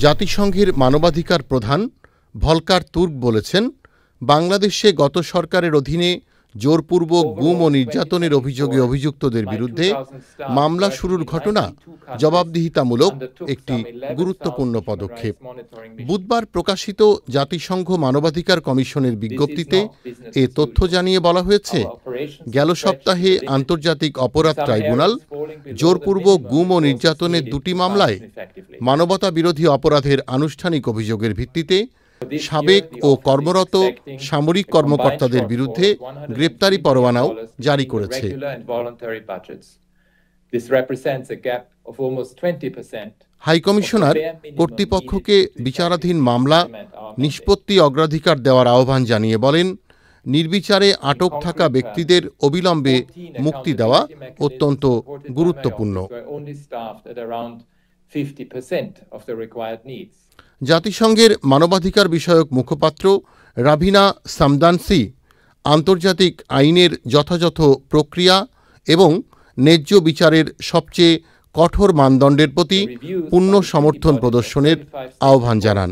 জাতিসংঘের মানবাধিকার প্রধান ভলকার তুর্ক বলেছেন, বাংলাদেশে গত সরকারের অধীনে জোরপূর্বক গুম ও নির্যাতনের অভিযোগে অভিযুক্তদের বিরুদ্ধে মামলা শুরুর ঘটনা জবাবদিহিতামূলক একটি গুরুত্বপূর্ণ পদক্ষেপ। বুধবার প্রকাশিত জাতিসংঘ মানবাধিকার কমিশনের বিজ্ঞপ্তিতে এ তথ্য জানিয়ে বলা হয়েছে, গেল সপ্তাহে আন্তর্জাতিক অপরাধ ট্রাইব্যুনাল জোরপূর্বক গুম ও নির্যাতনের দুটি মামলায় মানবতা বিরোধী অপরাধের আনুষ্ঠানিক অভিযোগের ভিত্তিতে সাবেক ও কর্মরত সামরিক কর্মকর্তাদের বিরুদ্ধে গ্রেপ্তারি পরোয়ানাও জারি করেছে। হাইকমিশনার কর্তৃপক্ষকে বিচারাধীন মামলা নিষ্পত্তি অগ্রাধিকার দেওয়ার আহ্বান জানিয়ে বলেন, নির্বিচারে আটক থাকা ব্যক্তিদের অবিলম্বে মুক্তি দেওয়া অত্যন্ত গুরুত্বপূর্ণ। জাতিসংঘের মানবাধিকার বিষয়ক মুখপাত্র রাভিনা সামদানসি আন্তর্জাতিক আইনের যথাযথ প্রক্রিয়া এবং ন্যায্য বিচারের সবচেয়ে কঠোর মানদণ্ডের প্রতি পূর্ণ সমর্থন প্রদর্শনের আহ্বান জানান।